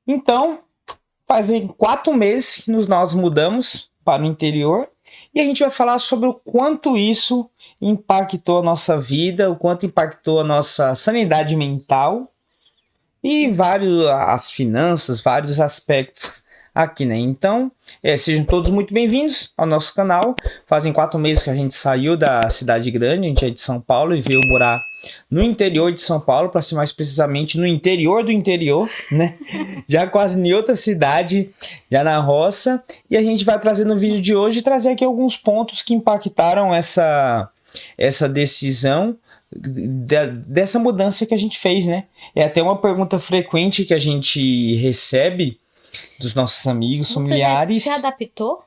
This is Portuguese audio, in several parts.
Então, fazem 4 meses que nós mudamos para o interior e a gente vai falar sobre o quanto isso impactou a nossa vida, o quanto impactou a nossa sanidade mental e as finanças, vários aspectos aqui, né? Então, sejam todos muito bem-vindos ao nosso canal. Fazem 4 meses que a gente saiu da cidade grande, a gente é de São Paulo e veio morar no interior de São Paulo, para ser mais precisamente no interior do interior, né? Já quase em outra cidade, já na roça. E a gente vai trazer no vídeo de hoje, trazer aqui alguns pontos que impactaram essa decisão, dessa mudança que a gente fez, né? É até uma pergunta frequente que a gente recebe dos nossos amigos, familiares. Você já se adaptou?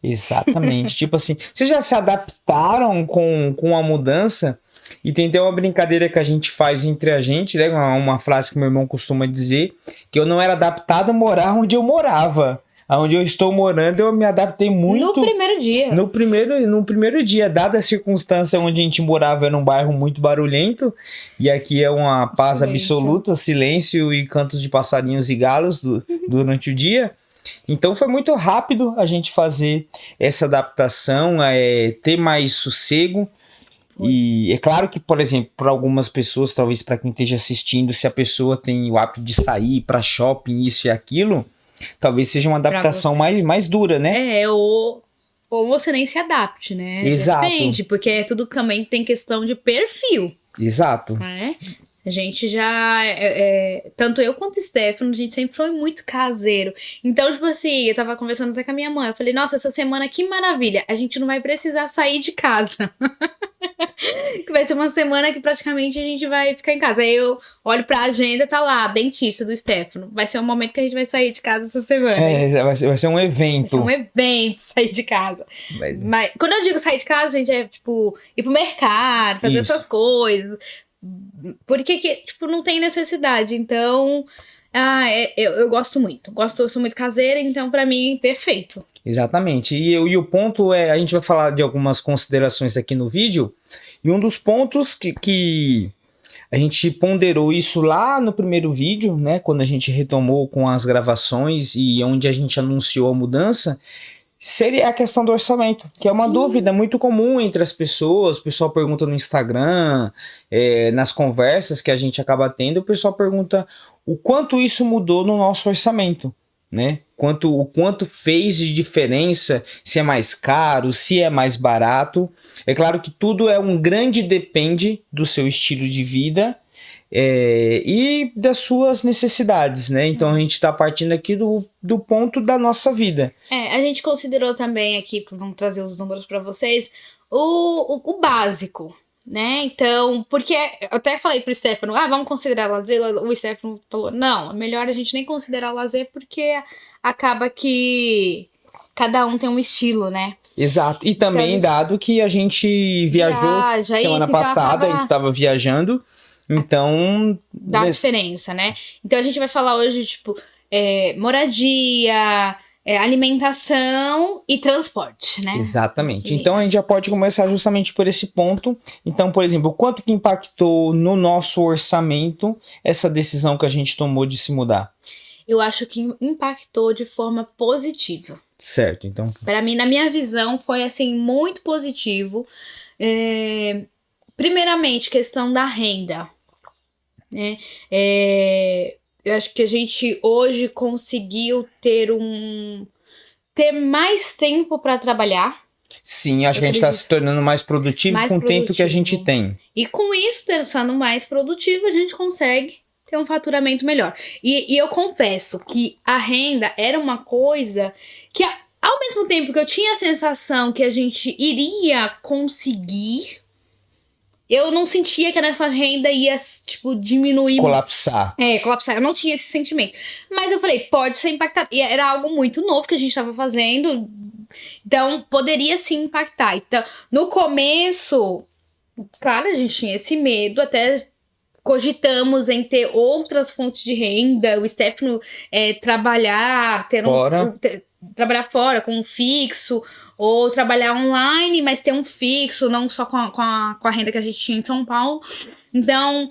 Exatamente. Tipo assim, vocês já se adaptaram com a mudança? E tem até uma brincadeira que a gente faz entre a gente, né? Uma frase que meu irmão costuma dizer, que eu não era adaptado a morar onde eu morava. Onde eu estou morando, eu me adaptei muito. No primeiro dia. No primeiro dia, dada a circunstância onde a gente morava, era um bairro muito barulhento. E aqui é uma paz absoluta, silêncio e cantos de passarinhos e galos durante o dia. Então foi muito rápido a gente fazer essa adaptação, ter mais sossego. E é claro que, por exemplo, para algumas pessoas, talvez para quem esteja assistindo, se a pessoa tem o hábito de sair para shopping, isso e aquilo, talvez seja uma adaptação mais dura, né? Ou você nem se adapte, né? Exato. Depende, porque tudo também tem questão de perfil. Exato. Né? A gente já... tanto eu quanto o Stefano, a gente sempre foi muito caseiro. Então, tipo assim, eu tava conversando até com a minha mãe. Eu falei, nossa, essa semana que maravilha. A gente não vai precisar sair de casa. Que vai ser uma semana que praticamente a gente vai ficar em casa. Aí eu olho pra agenda, tá lá, dentista do Stefano. Vai ser um momento que a gente vai sair de casa essa semana. Vai ser um evento. Vai ser um evento sair de casa. Mas quando eu digo sair de casa, gente, é tipo ir pro mercado, fazer essas coisas. Porque tipo, não tem necessidade. Então, eu gosto muito. Eu sou muito caseira, então pra mim, perfeito. Exatamente. E o ponto a gente vai falar de algumas considerações aqui no vídeo. E um dos pontos que a gente ponderou isso lá no primeiro vídeo, né? Quando a gente retomou com as gravações e onde a gente anunciou a mudança, seria a questão do orçamento, que é uma dúvida muito comum entre as pessoas. O pessoal pergunta no Instagram, nas conversas que a gente acaba tendo, o pessoal pergunta o quanto isso mudou no nosso orçamento, né? O quanto fez de diferença, se é mais caro, se é mais barato. É claro que tudo um grande depende do seu estilo de vida e das suas necessidades, né? Então a gente está partindo aqui do ponto da nossa vida. A gente considerou também aqui, vamos trazer os números para vocês, o básico, né? Então, porque eu até falei pro Stefano, vamos considerar lazer. O Stefano falou, não, é melhor a gente nem considerar lazer, porque acaba que cada um tem um estilo, né? Exato. E também dado que a gente viajou semana passada, a gente estava viajando, então dá diferença, né? Então a gente vai falar hoje, tipo, moradia, alimentação e transporte, né? Exatamente. Então a gente já pode começar justamente por esse ponto. Então, por exemplo, quanto que impactou no nosso orçamento essa decisão que a gente tomou de se mudar? Eu acho que impactou de forma positiva. Certo, então... Para mim, na minha visão, foi, assim, muito positivo. Primeiramente, questão da renda, né? Eu acho que a gente hoje conseguiu ter mais tempo para trabalhar. Sim, acho que a gente está se tornando mais produtivo com o tempo que a gente tem. E com isso, sendo mais produtivo, a gente consegue ter um faturamento melhor. E eu confesso que a renda era uma coisa que, ao mesmo tempo que eu tinha a sensação que a gente iria conseguir, eu não sentia que nessa renda ia, tipo, diminuir. Colapsar. Colapsar. Eu não tinha esse sentimento. Mas eu falei, pode ser impactado. E era algo muito novo que a gente estava fazendo. Então, poderia sim impactar. Então, no começo, claro, a gente tinha esse medo, até cogitamos em ter outras fontes de renda, o Stefano trabalhar, trabalhar fora com um fixo, ou trabalhar online, mas ter um fixo, não só com a renda que a gente tinha em São Paulo. Então,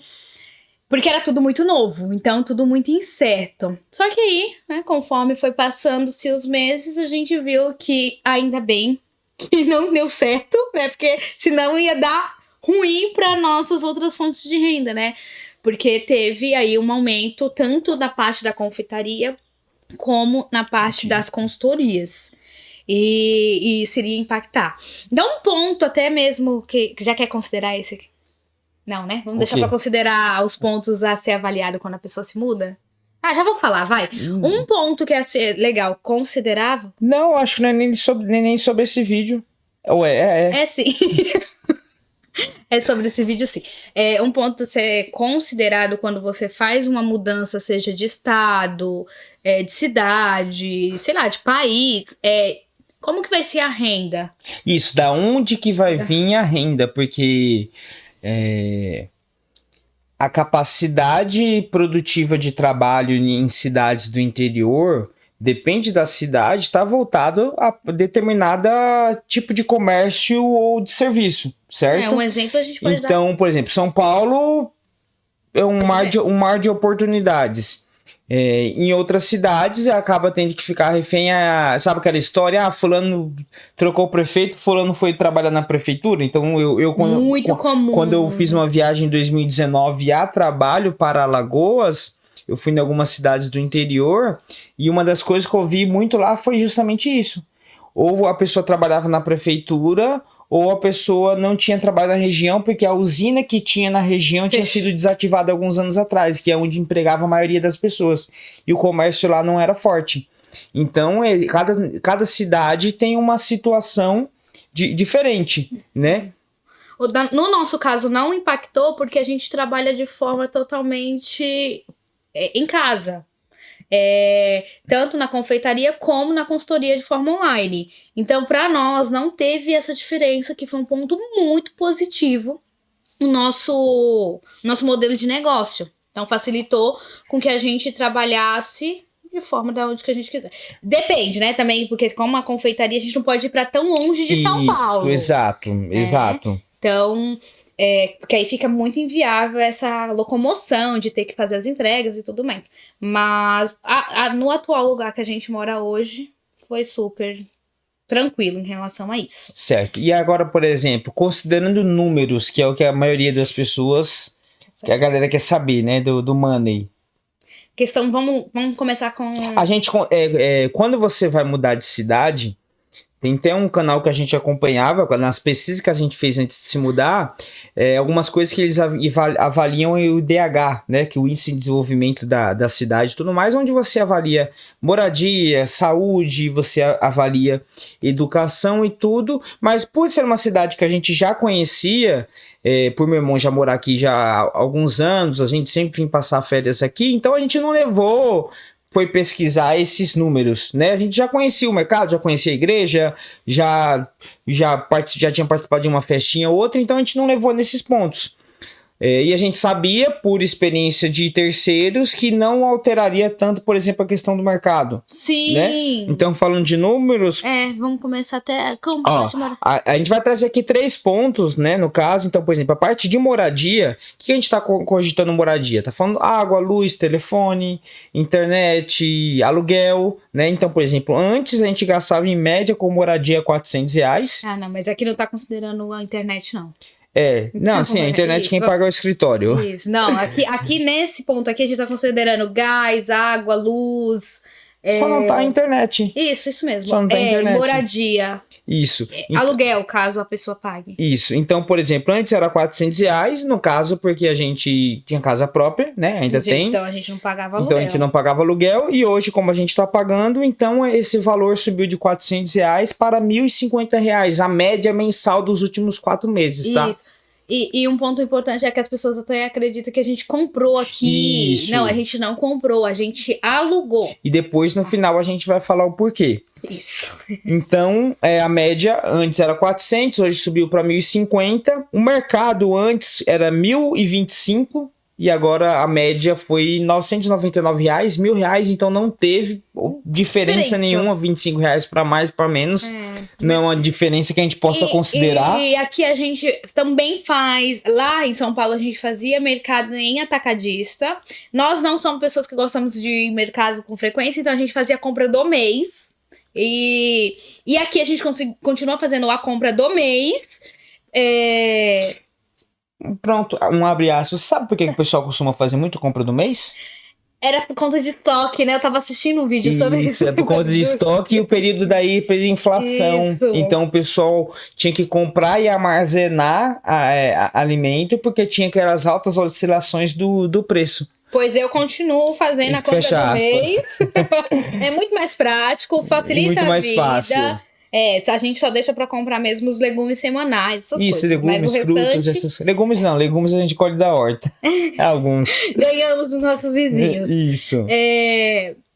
Porque era tudo muito novo, então tudo muito incerto. Só que aí, né, conforme foi passando-se os meses, a gente viu que ainda bem que não deu certo, né? Porque senão ia dar ruim para nossas outras fontes de renda, né? Porque teve aí um aumento tanto da parte da confeitaria como na parte das consultorias. E isso iria impactar. Dá um ponto até mesmo que já quer considerar esse aqui. Não, né? Vamos deixar para considerar os pontos a ser avaliado quando a pessoa se muda? Ah, já vou falar, vai. Um ponto que é ser legal, considerável. Não, acho que não é nem sobre esse vídeo. Ué, É sim. É sobre esse vídeo, sim. Um ponto a ser considerado quando você faz uma mudança, seja de estado, de cidade, sei lá, de país, como que vai ser a renda? Isso, da onde que vai vir a renda? Porque a capacidade produtiva de trabalho em cidades do interior, depende da cidade, está voltado a determinado tipo de comércio ou de serviço, certo? Um exemplo a gente pode dar. Então, por exemplo, São Paulo é um mar de oportunidades. Em outras cidades acaba tendo que ficar refém sabe aquela história? Fulano trocou o prefeito, fulano foi trabalhar na prefeitura. Então Muito comum. Quando eu fiz uma viagem em 2019 a trabalho para Alagoas, eu fui em algumas cidades do interior e uma das coisas que eu vi muito lá foi justamente isso. Ou a pessoa trabalhava na prefeitura, ou a pessoa não tinha trabalho na região porque a usina que tinha na região tinha sido desativada alguns anos atrás, que é onde empregava a maioria das pessoas. E o comércio lá não era forte. Então, cada cidade tem uma situação diferente, né? No nosso caso, não impactou porque a gente trabalha de forma totalmente em casa. Tanto na confeitaria como na consultoria de forma online. Então, para nós, não teve essa diferença, que foi um ponto muito positivo no nosso modelo de negócio. Então, facilitou com que a gente trabalhasse de forma da onde que a gente quiser. Depende, né, também, porque como a confeitaria, a gente não pode ir para tão longe de São Paulo. Exato. Então, porque aí fica muito inviável essa locomoção de ter que fazer as entregas e tudo mais. Mas no atual lugar que a gente mora hoje, foi super tranquilo em relação a isso. Certo. E agora, por exemplo, considerando números, que é o que a maioria das pessoas, que a galera quer saber, né, do money. Questão, vamos começar com... A gente, quando você vai mudar de cidade... Tem até um canal que a gente acompanhava, nas pesquisas que a gente fez antes de se mudar, algumas coisas que eles avaliam o IDH, né? Que é o Índice de Desenvolvimento da cidade e tudo mais, onde você avalia moradia, saúde, você avalia educação e tudo, mas por ser uma cidade que a gente já conhecia, por meu irmão já morar aqui já há alguns anos, a gente sempre vinha passar férias aqui, então a gente não foi pesquisar esses números, né? A gente já conhecia o mercado, já conhecia a igreja, já tinha participado de uma festinha ou outra, então a gente não levou nesses pontos. E a gente sabia, por experiência de terceiros, que não alteraria tanto, por exemplo, a questão do mercado. Sim. Né? Então, falando de números... vamos começar até... A gente vai trazer aqui 3 pontos, né? No caso, então, por exemplo, a parte de moradia. O que a gente está cogitando moradia? Tá falando água, luz, telefone, internet, aluguel, né? Então, por exemplo, antes a gente gastava em média com moradia R$400. Ah, não, mas aqui não tá considerando a internet, não. Não, assim, a internet isso, quem paga é o escritório. Isso, não, aqui nesse ponto aqui a gente tá considerando gás, água, luz... Só não tá a internet. Isso mesmo. Só não tá a internet. Moradia. Isso. Aluguel, caso a pessoa pague. Isso. Então, por exemplo, antes era R$400, no caso, porque a gente tinha casa própria, né? Ainda tem. Então a gente não pagava aluguel. Então a gente não pagava aluguel. E hoje, como a gente tá pagando, então esse valor subiu de R$400 para R$1.050. A média mensal dos últimos 4 meses, tá? Isso. E um ponto importante é que as pessoas até acreditam que a gente comprou aqui. Isso. Não, a gente não comprou, a gente alugou. E depois, no final, a gente vai falar o porquê. Isso. Então, a média antes era 400, hoje subiu para 1.050. O mercado antes era 1.025, e agora a média foi R$ 999, R$ 1.000, então não teve diferença nenhuma, R$ 25 para mais, para menos. Não é uma diferença que a gente possa considerar. E aqui a gente também faz, lá em São Paulo a gente fazia mercado em atacadista. Nós não somos pessoas que gostamos de ir mercado com frequência, então a gente fazia a compra do mês. E aqui a gente continua fazendo a compra do mês. Pronto, um abre aspas. Você sabe por que o pessoal costuma fazer muito compra do mês? Era por conta de estoque, né? Eu tava assistindo um vídeo sobre isso. É por conta de estoque e o período daí, período de inflação. Isso. Então o pessoal tinha que comprar e armazenar alimento porque tinha aquelas altas oscilações do preço. Pois eu continuo fazendo a compra do mês. É muito mais prático, facilita muito mais a vida. Fácil. A gente só deixa pra comprar mesmo os legumes semanais, essas coisas. Isso, legumes, mas o frutas, restante... Legumes não, legumes a gente colhe da horta. Alguns. Ganhamos dos nossos vizinhos. Isso.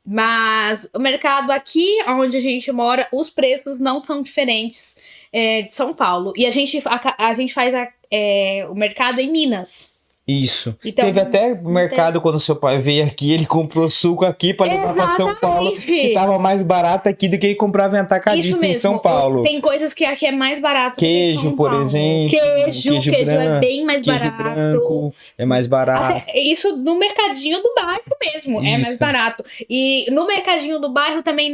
Mas o mercado aqui, onde a gente mora, os preços não são diferentes de São Paulo. E a gente faz o mercado em Minas. Isso. Então, teve até mercado quando seu pai veio aqui, ele comprou suco aqui para levar para São Paulo, que tava mais barato aqui do que ele comprava em atacadista em São Paulo. Tem coisas que aqui é mais barato queijo, que em São Paulo. Por exemplo. Queijo branco, é bem mais barato. Branco é mais barato. Isso no mercadinho do bairro mesmo, é mais barato. E no mercadinho do bairro também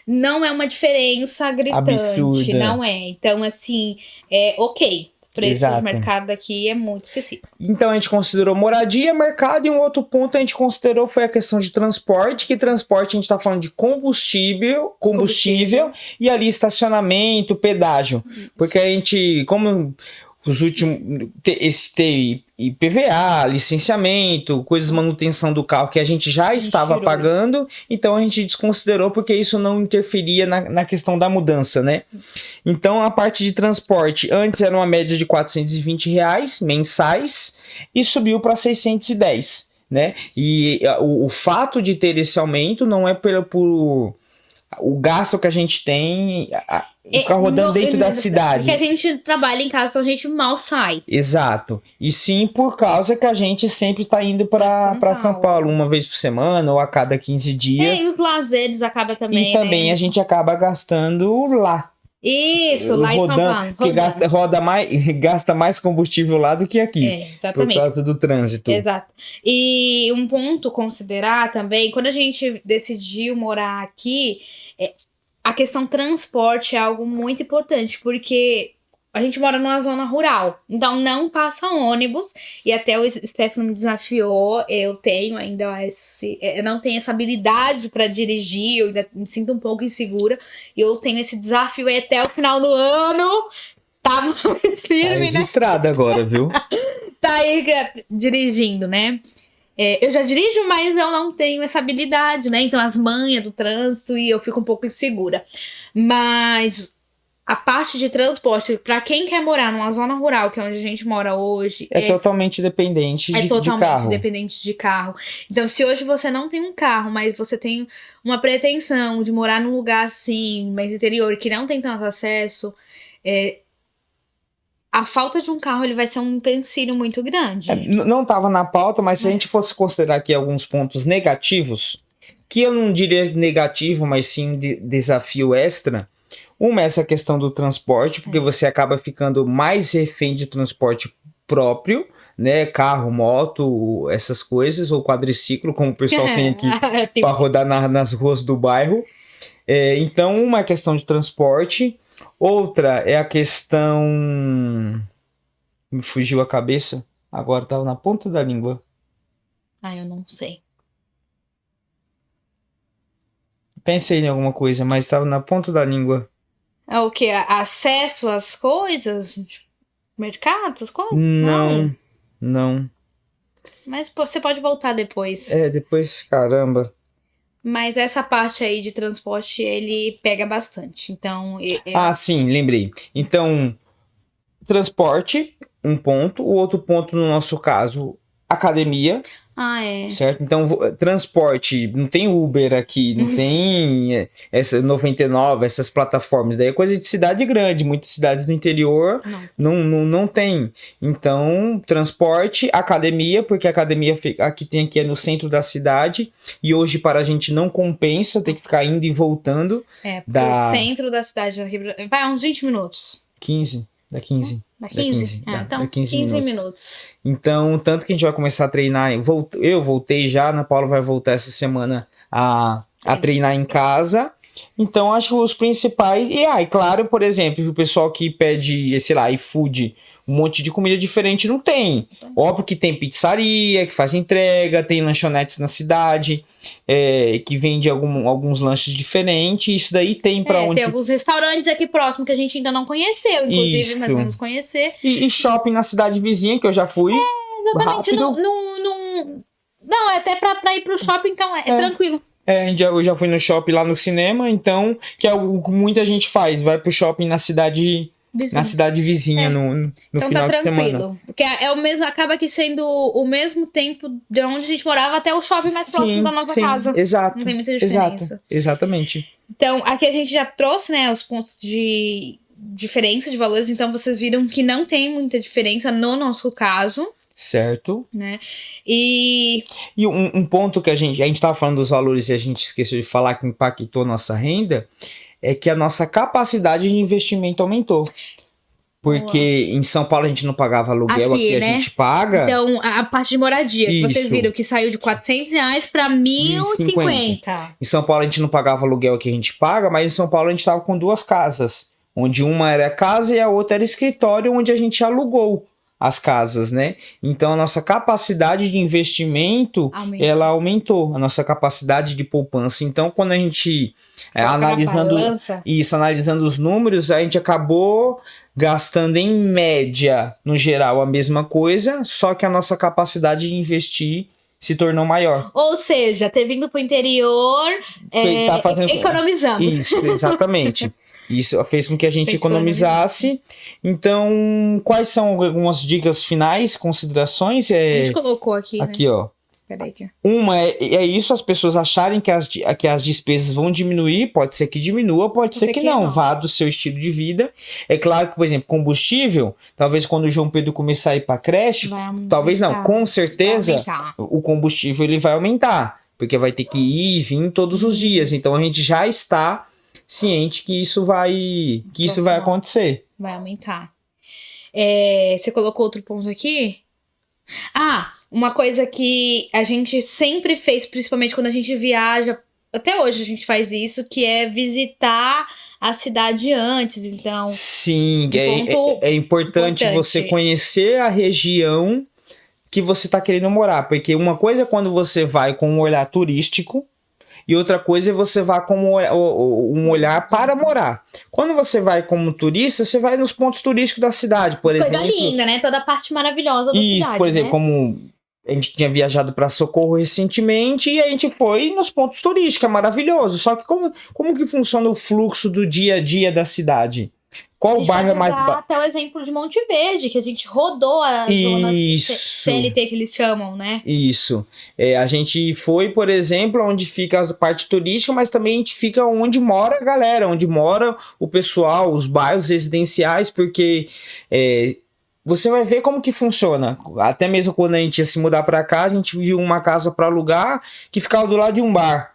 não é uma diferença gritante, absurda. Não é. Então, assim, ok. O preço do mercado aqui é muito acessível. Então a gente considerou moradia, mercado, e um outro ponto a gente considerou foi a questão de transporte, que transporte a gente está falando de combustível e ali estacionamento, pedágio. Porque a gente, como os últimos, esse IPVA, licenciamento, coisas de manutenção do carro que a gente já estava pagando, então a gente desconsiderou porque isso não interferia na questão da mudança, né? Então a parte de transporte, antes era uma média de R$420 mensais e subiu para 610, né? E o fato de ter esse aumento não é por o gasto que a gente tem ficar rodando dentro da cidade. Porque a gente trabalha em casa, então a gente mal sai. Exato. E sim por causa que a gente sempre tá indo para São Paulo uma vez por semana ou a cada 15 dias. E os lazeres acaba também, e também a gente acaba gastando lá. Isso, lá em São Paulo. Porque gasta mais combustível lá do que aqui. Exatamente. Por causa do trânsito. Exato. E um ponto a considerar também, quando a gente decidiu morar aqui, a questão transporte é algo muito importante, porque a gente mora numa zona rural, então não passa ônibus, e até o Stefano me desafiou, eu não tenho essa habilidade para dirigir, eu ainda me sinto um pouco insegura, e eu tenho esse desafio aí até o final do ano, tá mais firme, tá registrado, né? Agora, viu? Tá aí dirigindo, né? Eu já dirijo, mas eu não tenho essa habilidade, né? Então, as manhas do trânsito e eu fico um pouco insegura. Mas a parte de transporte, para quem quer morar numa zona rural, que é onde a gente mora hoje... É totalmente dependente de carro. É totalmente dependente de carro. Então, se hoje você não tem um carro, mas você tem uma pretensão de morar num lugar assim, mais interior, que não tem tanto acesso... A falta de um carro ele vai ser um empecilho muito grande. Não estava na pauta, mas se a gente fosse considerar aqui alguns pontos negativos, que eu não diria negativo, mas sim um desafio extra. Uma é essa questão do transporte, porque você acaba ficando mais refém de transporte próprio, né? Carro, moto, essas coisas, ou quadriciclo, como o pessoal tem aqui para rodar nas ruas do bairro. Então, uma é a questão de transporte. Outra é a questão... Me fugiu a cabeça. Agora estava na ponta da língua. Eu não sei. Pensei em alguma coisa, mas estava na ponta da língua. É o quê? Acesso às coisas? Mercado, as coisas? Não. Mas você pode voltar depois. Depois, caramba. Mas essa parte aí de transporte, ele pega bastante. Então... sim, lembrei. Então, transporte, um ponto. O outro ponto, no nosso caso, academia. Ah, é. Certo? Então, transporte, não tem Uber aqui, não tem essa 99, essas plataformas. Daí é coisa de cidade grande, muitas cidades do interior não tem. Então, transporte, academia, porque a academia aqui tem aqui é no centro da cidade, e hoje para a gente não compensa, tem que ficar indo e voltando. Pro centro da cidade, vai uns 20 minutos. 15. Dá 15. Dá 15? Então, dá 15 minutos. Então, tanto que a gente vai começar a treinar. Eu voltei já, a Ana Paula vai voltar essa semana a treinar em casa. Então, acho que os principais. E claro, por exemplo, o pessoal que pede, sei lá, iFood, um monte de comida diferente não tem. Óbvio que tem pizzaria, que faz entrega, tem lanchonetes na cidade, que vende alguns lanches diferentes. Isso daí tem pra onde. Tem alguns restaurantes aqui próximo que a gente ainda não conheceu, inclusive, mas vamos conhecer. E shopping na cidade vizinha, que eu já fui. Exatamente. Não, até pra ir pro shopping, então é tranquilo. Eu já fui no shopping lá no cinema, então, que é o que muita gente faz, vai pro shopping na cidade vizinha no então final de semana. Tranquilo. Porque é o mesmo, acaba que sendo o mesmo tempo de onde a gente morava até o shopping mais próximo da nossa casa. Exato. Não tem muita diferença. Exatamente. Então, aqui a gente já trouxe, né, os pontos de diferença de valores, então vocês viram que não tem muita diferença no nosso caso. Certo. Né? E um ponto que a gente estava falando dos valores e a gente esqueceu de falar que impactou nossa renda, é que a nossa capacidade de investimento aumentou. Porque em São Paulo a gente não pagava aluguel, aqui né? A gente paga. Então, a parte de moradia, que vocês viram que saiu de R$400 para R$1.050. Em São Paulo a gente não pagava aluguel, aqui a gente paga, mas em São Paulo a gente estava com 2 casas. Onde uma era casa e a outra era escritório, onde a gente alugou as casas, né? Então a nossa capacidade de investimento ela aumentou, a nossa capacidade de poupança. Então quando a gente analisando os números, a gente acabou gastando em média, no geral, a mesma coisa, só que a nossa capacidade de investir se tornou maior. Ou seja, ter vindo pro interior economizando. Isso, exatamente. Isso fez com que a gente economizasse. Então, quais são algumas dicas finais, considerações? A gente colocou aqui. Aqui, né? Ó. Peraí. Uma é isso, as pessoas acharem que as despesas vão diminuir, pode ser que diminua, pode ser que não, vá do seu estilo de vida. É claro que, por exemplo, combustível, talvez quando o João Pedro começar a ir para creche, talvez não, com certeza o combustível ele vai aumentar, porque vai ter que ir e vir todos os dias. Então a gente já está ciente que isso vai acontecer. Vai aumentar. Você colocou outro ponto aqui? Uma coisa que a gente sempre fez, principalmente quando a gente viaja, até hoje a gente faz isso, que é visitar a cidade antes, então... Sim, é importante você conhecer a região que você está querendo morar, porque uma coisa é quando você vai com um olhar turístico, e outra coisa é você vai com um olhar para morar. Quando você vai como turista, você vai nos pontos turísticos da cidade, por exemplo. Coisa linda, né? Toda a parte maravilhosa da cidade, por exemplo, como a gente tinha viajado para Socorro recentemente e a gente foi nos pontos turísticos, é maravilhoso. Só que como que funciona o fluxo do dia a dia da cidade? Qual bairro é mais... até o exemplo de Monte Verde, que a gente rodou a zona CLT que eles chamam, né? Isso. A gente foi, por exemplo, onde fica a parte turística, mas também a gente fica onde mora a galera, onde mora o pessoal, os bairros residenciais, porque você vai ver como que funciona. Até mesmo quando a gente ia se mudar para cá, a gente viu uma casa para alugar que ficava do lado de um bar.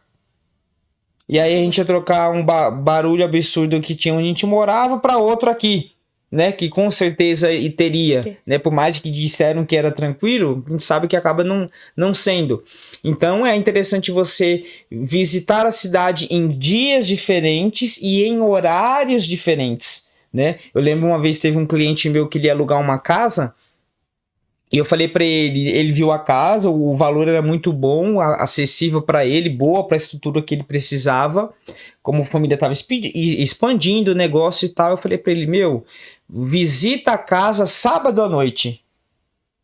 E aí a gente ia trocar um barulho absurdo que tinha onde a gente morava para outro aqui, né? Que com certeza teria, né? Por mais que disseram que era tranquilo, a gente sabe que acaba não sendo. Então é interessante você visitar a cidade em dias diferentes e em horários diferentes, né? Eu lembro uma vez teve um cliente meu que queria alugar uma casa. E eu falei para ele viu a casa, o valor era muito bom, acessível para ele, boa para a estrutura que ele precisava. Como a família estava expandindo o negócio e tal, eu falei para ele, visita a casa sábado à noite.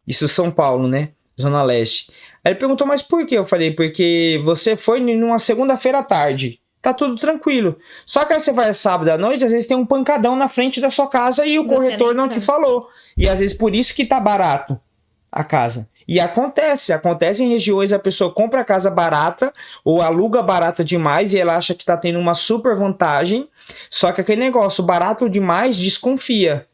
Isso São Paulo, né? Zona Leste. Aí ele perguntou, mas por quê? Eu falei, porque você foi numa segunda-feira à tarde. Tá tudo tranquilo. Só que aí você vai sábado à noite, às vezes tem um pancadão na frente da sua casa e o corretor não te falou. E às vezes por isso que tá barato a casa. E acontece em regiões a pessoa compra a casa barata ou aluga barata demais e ela acha que tá tendo uma super vantagem, só que aquele negócio barato demais desconfia.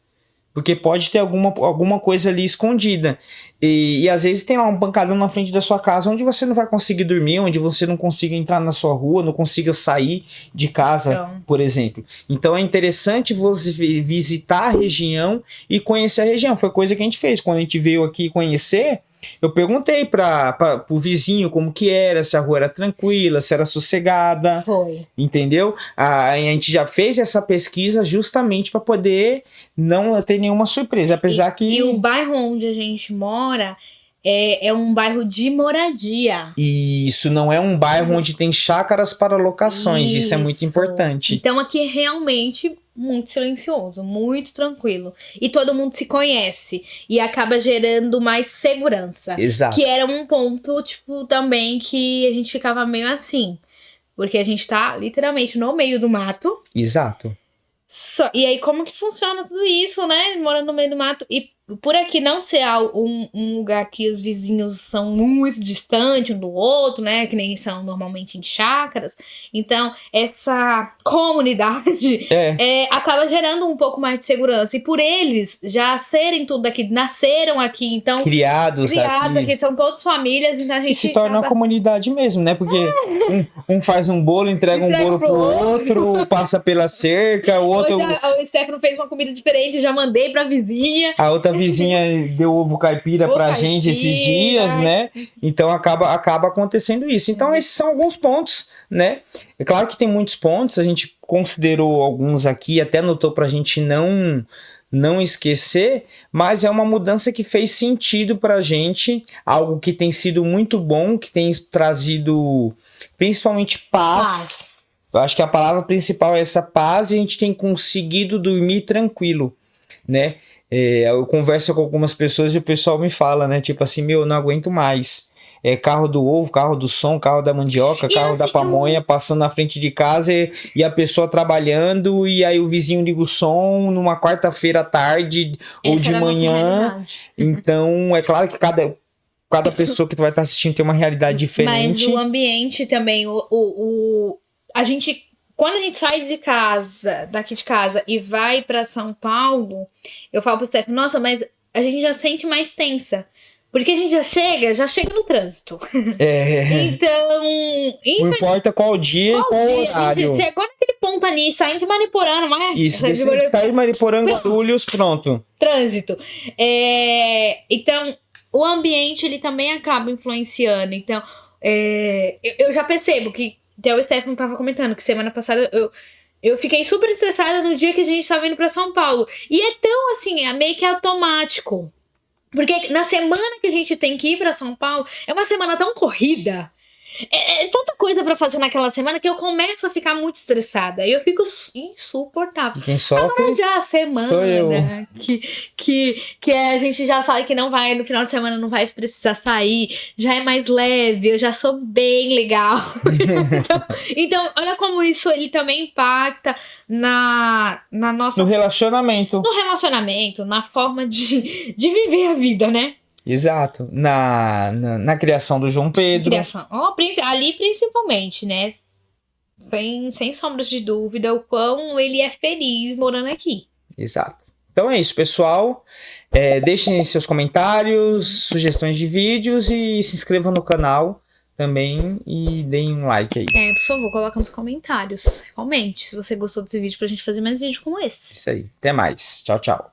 Porque pode ter alguma coisa ali escondida. E às vezes tem lá um pancadão na frente da sua casa onde você não vai conseguir dormir, onde você não consiga entrar na sua rua, não consiga sair de casa, Então. por exemplo. Então é interessante você visitar a região e conhecer a região. Foi coisa que a gente fez. Quando a gente veio aqui conhecer, eu perguntei para o vizinho como que era, se a rua era tranquila, se era sossegada. Foi. Entendeu? A gente já fez essa pesquisa justamente para poder não ter nenhuma surpresa. Apesar que. E o bairro onde a gente mora é um bairro de moradia. Isso não é um bairro onde tem chácaras para locações. Isso é muito Isso. importante. Então aqui é realmente muito silencioso, muito tranquilo. E todo mundo se conhece. E acaba gerando mais segurança. Exato. Que era um ponto, tipo, também que a gente ficava meio assim. Porque a gente tá literalmente no meio do mato. Exato. E aí, como que funciona tudo isso, né? Morando no meio do mato. E por aqui não ser um lugar que os vizinhos são muito distantes um do outro, né? Que nem são normalmente em chácaras. Então, essa comunidade acaba gerando um pouco mais de segurança. E por eles já serem tudo aqui, nasceram aqui, então... Criados aqui, são todas famílias, então a gente... E se torna uma comunidade mesmo, né? Porque um faz um bolo, entrega um bolo pro outro, passa pela cerca, o outro... O Stefano fez uma comida diferente, já mandei pra vizinha. A outra vizinha deu ovo caipira pra gente esses dias, né? Então acaba acontecendo isso. Então esses são alguns pontos, né? É claro que tem muitos pontos, a gente considerou alguns aqui, até anotou pra gente não esquecer, mas é uma mudança que fez sentido pra gente, algo que tem sido muito bom, que tem trazido principalmente paz. Eu acho que a palavra principal é essa paz e a gente tem conseguido dormir tranquilo, né? Eu converso com algumas pessoas e o pessoal me fala, né? Tipo assim, eu não aguento mais. Carro do ovo, carro do som, carro da mandioca, carro da pamonha, passando na frente de casa e a pessoa trabalhando e aí o vizinho liga o som numa quarta-feira à tarde ou de manhã. Então, é claro que cada pessoa que tu vai estar assistindo tem uma realidade diferente. Mas o ambiente também, a gente... Quando a gente sai daqui de casa e vai pra São Paulo, eu falo pro Stefano, nossa, mas a gente já sente mais tensa. Porque a gente já chega no trânsito. Então, não importa qual dia e qual horário. A gente chegou naquele ponto ali, saindo de Mariporã, não é? Isso, sair de Mariporã, Guarulhos, pronto. Trânsito. Então, o ambiente, ele também acaba influenciando. Então, eu já percebo que até o Stefano tava comentando que semana passada eu fiquei super estressada no dia que a gente tava indo pra São Paulo. E é tão assim, é meio que automático. Porque na semana que a gente tem que ir pra São Paulo, é uma semana tão corrida. É tanta coisa pra fazer naquela semana que eu começo a ficar muito estressada. E eu fico insuportável. Quem sofre, agora já a semana que a gente já sabe que não vai, no final de semana não vai precisar sair, já é mais leve, eu já sou bem legal. então, olha como isso ele também impacta na nossa... No relacionamento. No relacionamento, na forma de viver a vida, né? Exato. Na criação do João Pedro. Ali principalmente, né? Sem sombras de dúvida, o quão ele é feliz morando aqui. Exato. Então é isso, pessoal. Deixem seus comentários, sugestões de vídeos e se inscrevam no canal também e deem um like aí. Por favor, coloca nos comentários. Comente se você gostou desse vídeo pra gente fazer mais vídeo como esse. Isso aí. Até mais. Tchau, tchau.